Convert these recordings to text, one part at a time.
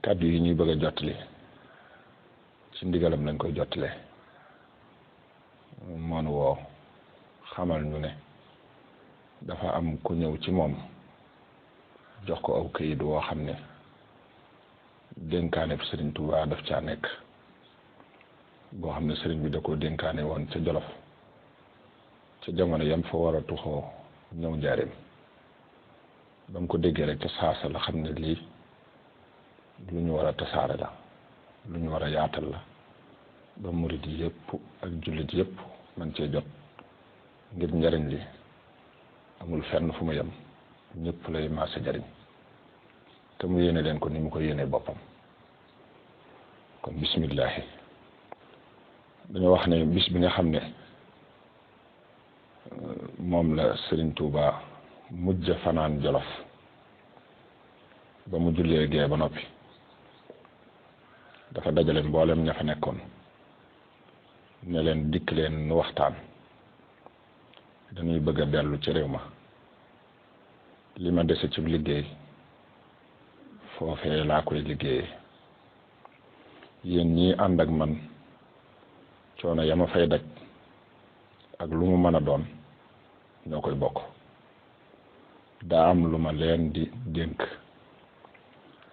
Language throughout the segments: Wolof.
kàddu yi ñuy bëgg a jottali ci ndigalam lañ koy jottale moonu woo xamal ñu ne dafa am ku ñëw ci moom jox ko aw këyit woo xam ne dénkaane bi Sëriñ Tuubaa daf caa nekk boo xam ne sëriñ bi da koo dénkaane woon ca Jolof ca jamono yam fa war a tuxoo ñëw njaareem ba mu ko déggee rek ca saasa la xam ne lii lu ñu war a tasaare la lu ñu war a yaatal la ba murid yëpp ak jullit yëpp man cee jot ngir njariñ li amul fenn fu mu yem ñëpp lay maase jariñ te mu yéene leen ko ni mu ko yéene boppam. kon bismillahi dañoo wax ne bis bi nga xam ne moom la Sëriñ Tuuba mujj fanaan Jolof ba mu jullee gee ba noppi dafa dajale mboolem ña fa nekkoon ne leen dikk leen nu waxtaan dañuy bëgg a dellu ci réew ma li ma dese ci liggéey foofee laa koy liggéeyee yéen ñii ànd ak man coono ya ma fay daj ak lu mu mën a doon ñoo koy bokk daa am lu ma leen di dénk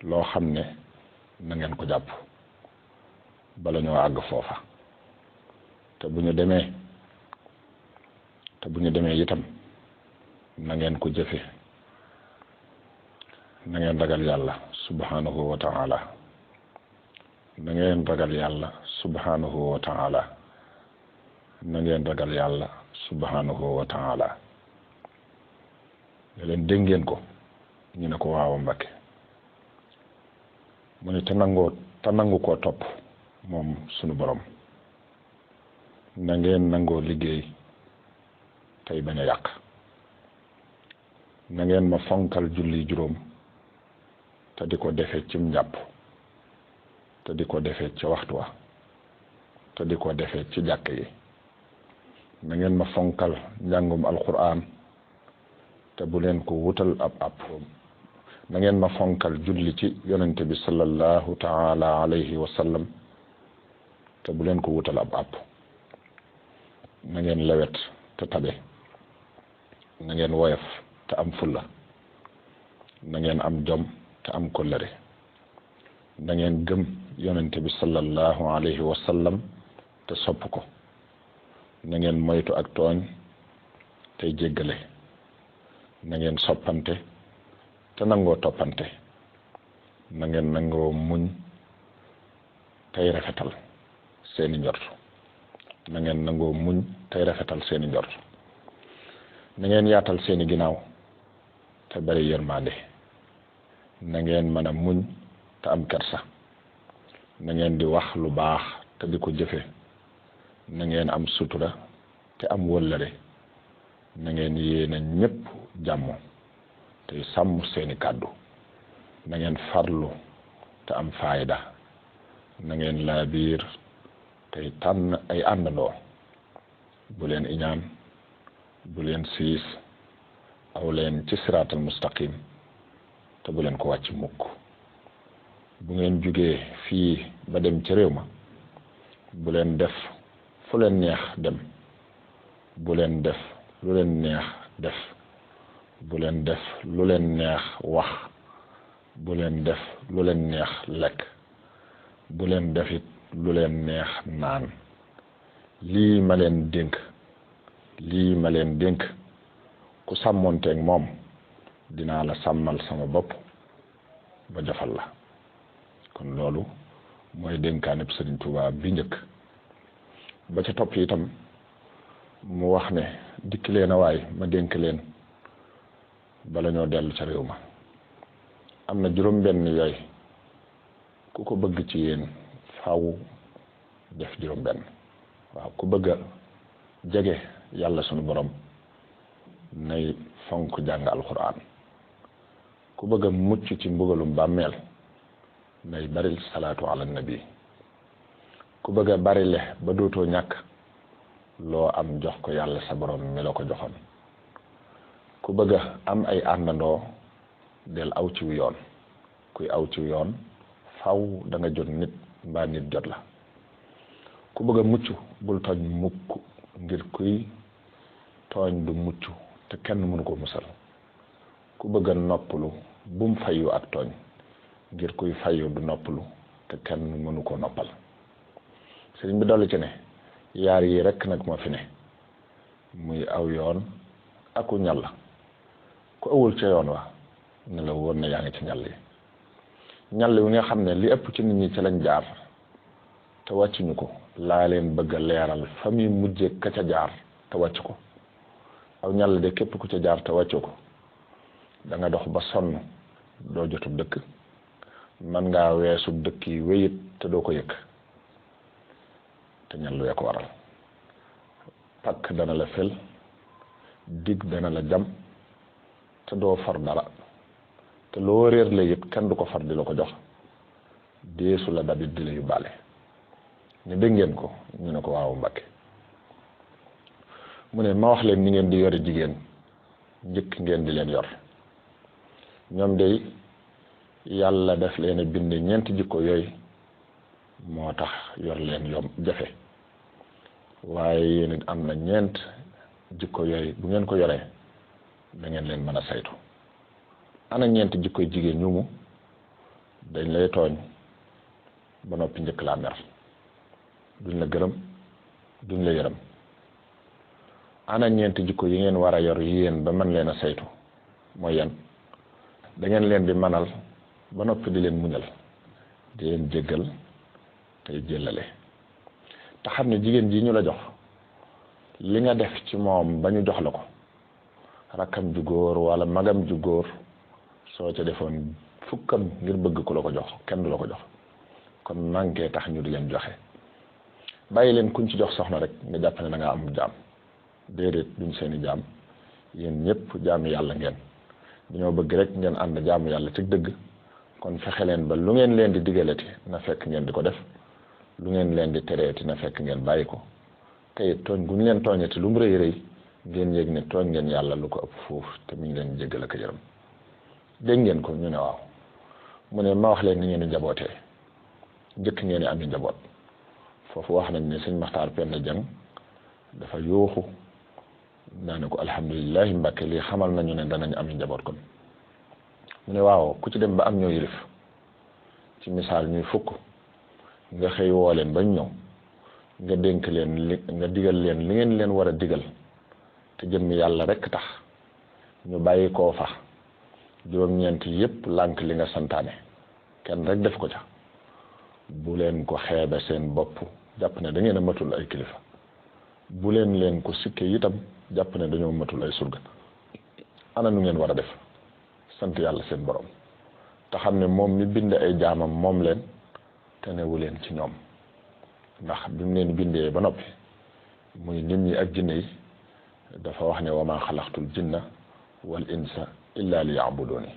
loo xam ne na ngeen ko jàpp bala ñoo àgg foofa te bu ñu demee itam na ngeen ko jëfe na ngeen ragal yàlla subhanahu wa ta'ala na ngeen ragal yàlla subhanahu wa ta'ala na ngeen ragal yàlla subhanahu wa ta'ala ne leen dégg ngeen ko ñu ne ko waaw Mbàkke mu ne te nangu koo topp moom sunu borom na ngeen nangoo liggéey tey bañ a yàq na ngeen ma fonkal julli juróom te di ko defee cim njàpp te di ko defee ci waxtu wa te di ko defee ci jàkk yi na ngeen ma fonkal njàngum alquran te bu leen ko wutal ab na ngeen ma fonkal julli ci yonente bi sallallahu taala alayhi wa sallam te bu leen ko wutal ab na ngeen lewet te tabe na ngeen woyof te am fulla na ngeen am jom te am kollëre na ngeen gëm yonente bi sallallahu alayhi wa sallam te sopp ko na ngeen moytu ak tooñ tey jéggale na ngeen soppante te nangoo toppante na ngeen nangoo muñ tey rafetal seeni njort na ngeen nangoo muñ tey rafetal seeni njort na ngeen yaatal seeni ginnaaw te bari yërmande na ngeen mën a muñ te am kersa na ngeen di wax lu baax te di ko jëfe na ngeen am sutura te am wëllëre na ngeen yéene ñépp jàmm tey sàmm seeni kàddu na ngeen farlu te am faayda na ngeen laabiir tey tànn ay àndandoo bu leen iñaan bu leen siis aw leen ci siraatal mustaqim te bu leen ko wàcc mukk bu ngeen jugee fii ba dem ci réew ma bu leen def fu leen neex dem bu leen def lu leen neex def bu leen def lu leen neex wax bu leen def lu leen neex lekk bu leen def it lu leen neex naan lii ma leen dénk ku sàmmoonteeg moom dinaa la sàmmal sama bopp ba jafal la kon loolu mooy dénkaaneb Sëriñ Tuubaa bi njëkk ba ca topp itam mu wax ne dikk leen a waay ma dénk leen bala ñoo dellu ca réew ma am na juróom-benn yooyu ku ko bëgg ci yéen faaw def juróom-benn waaw ku bëgg a jege yàlla sunu borom nay fonk jàng alquran ku bëgg a mucc ci mbugalum bàmmeel nay baril salaatu ala nabi ku bëgg a barile ba dootoo ñàkk loo am jox ko yàlla sa borom mi la ko joxoon ku bëgg a am ay àndandoo del aw ciw yoon kuy aw ciw yoon faw da nga jot nit mbaa nit jot la ku bëgg a mucc bul tooñ mukk ngir kuy tooñ du mucc te kenn mënu ko musal ku bëgg a noppalu bum fayu ak tooñ ngir kuy fayu du noppalu te kenn mënu ko noppal sëriñ bi dolli ci ne yaar yi rekk nag moo fi ne muy aw yoon aku ñal ku awul ca yoon wa ne la woon na yaa ngi ci ñal yi ñal wi nga xam ne li ëpp ci nit ñi ci lañ jaar te wàccuñu ko laa leen bëgg a leeral fa muy mujje ka ca jaar te wàcc ko aw ñal de képp ku ca jaar te wàccu ko da nga dox ba sonn doo jotub dëkk man ngaa weesu dëkk yi wéyit te doo ko yëg te ñal wee ko waral pakk dana la fel dig dana la jam te doo far dara te loo réer la it kenn du ko far di la ko jox deesu la dabit di la yóbbaale ñu dégg ngeen ko ñu ne ko waaw Mbàkke mu ne ma wax leen ni ngeen di yore jigéen njëkk ngeen di leen yor ñoom de yàlla def leen a bind ñeenti jikko yooyu moo tax yor leen yom jafe waaye yéen it am na ñeent jikko yooyu bu ngeen ko yoree da ngeen leen mën a saytu ana ñeenti jikkoy jigéen ñu mu dañ lay tooñ ba noppi njëkk laa mer duñ la gërëm duñ la yërëm ana ñeenti jikko yi ngeen war a yor yéen ba mën leen a saytu mooy yan da ngeen leen di manal ba noppi di leen muñal di leen jéggal tey jëllale te xam ne jigéen ji ñu la jox li nga def ci moom ba ñu jox la ko rakkam ju góor wala magam ju góor soo ca defoon fukkam ngir bëgg ku la ko jox kenn du la ko jox kon manqué tax ñu di leen joxe bàyyi leen kuñ ci jox soxna rek nga jàpp ne da nga am jaam déedéet duñ seeni jaam yéen ñëpp jaamu yàlla ngeen dañoo bëgg rek ngeen ànd jaamu yàlla ci dëgg kon fexe leen ba lu ngeen leen di digalati na fekk ngeen di ko def lu ngeen leen di tereeti na fekk ngeen bàyyi ko tey tooñ gu ñu leen tooñati lu mu rëy rëy ngeen yëg ne tooñ ngeen yàlla lu ko ëpp foofu te mi ngi leen jéggal ak yërëm dégg ngeen ko ñu ne waaw mu ne ma wax leen ni ngeen di njabootee njëkk ngeen di am i njaboot foofu wax nañ ne sëñ Maxtaar Penda Jang dafa yuuxu naa ne ko alhamdulilahi Mbàkke lii xamal nañu ne danañ am i njaboot kon mu ne waaw ku ci dem ba am ñoo yilif ci misaal ñuy fukk nga xëy woo leen bañ ñëw nga dénk leen nga digal leen li ngeen leen war a digal te jëm yàlla rekk tax ñu bàyyi koo fa juróom-ñeent yépp lànk li nga santaane kenn rek def ko ca bu leen ko xeebe seen bopp jàpp ne da ngeen a matul ay kilifa bu leen ko sikke itam jàpp ne dañoo matul ay surga ana nu ngeen war a def sant yàlla seen borom te xam ne moom mi bind ay jaamam moom leen te newu leen ci ñoom ndax bi mu leen bindee ba noppi muy nit ñi ak jinne yi dafa wax ne wa ma xalaqtul jinna wal insa illa li ya'buduni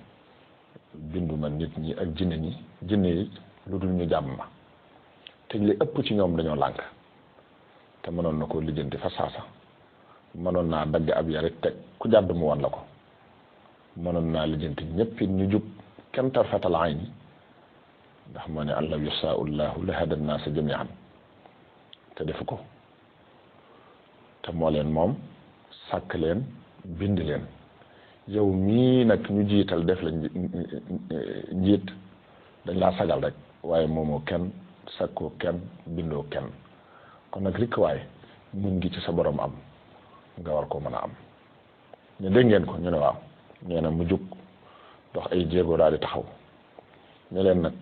binduma nit ñi ak jinne yi lu dul ñu jàmm ma te li ëpp ci ñoom dañoo lànk te mënoon na ko lijjanti fa saasa mënoon naa dagg ab yarit teg ku jàdd mu wan la ko mënoon naa lijjanti ñëpp ñu jub kenn tarfatal ayni ndax moo ne an law yashaa'u llaahu la hada nnaasa jamii'an te defu ko te moo leen moom sàkk leen bind leen yow mii nag ñu jiital def la njiit dañ laa sagal rek waaye moomoo kenn sakkoo kenn bindoo kenn kon nag rikk waay mun ngi ci sa borom am nga war ko mën a am ñu dégg ngeen ko ñu ne waaw nee na mu jug dox ay jéego daal di taxaw ne leen nag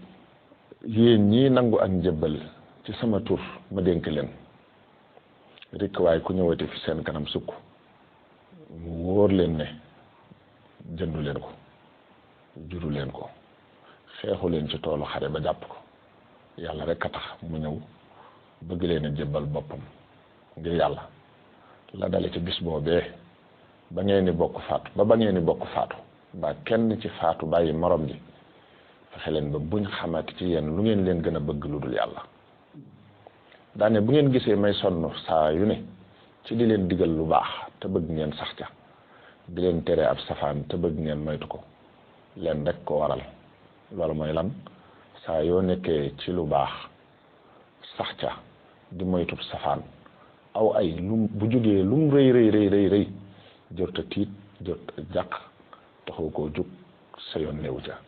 yéen ñii nangu ak njëbbal ci sama tur ma dénk leen rikk waay ku ñëwati fi seen kanam sukk mu wóor leen ne jëndu leen ko juru leen ko xeexu leen ci toolu xare ba jàpp ko yàlla rek a tax mu ñëw bëgg leen a jébbal boppam ngir yàlla la dale ci bis boobee ba ngeen ni bokk faatu ba ngeen ni bokk faatu ba kenn ci faatu bàyyi morom ji fexe leen ba buñ xamati ci yéen lu ngeen leen gën a bëgg lu dul yàlla daane bu ngeen gisee may sonn saa yu ne ci di leen digal lu baax te bëgg ngeen sax ca di leen tere ab safaan te bëgg ngeen moytu ko leen rek ko waral loolu mooy lan saa yoo nekkee ci lu baax sax ca di moytu safaan aw ay lum bu jógee lum rëy rëy rëy rëy rëy jot a tiit jot a jàq taxu koo jug sa yoon néew ca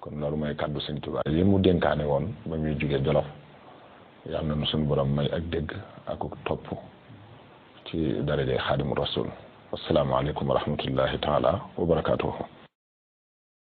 kon loolu mooy kàddu Sëñ Tuubaa yi mu dénkaane woon ba muy jógee Jolof yàlla na nu suñu borom may ak dégg ak topp ci daraje Xaadimu Rasuul assalaamu aleykum wa rahmatullahi taala wa barakaatuhu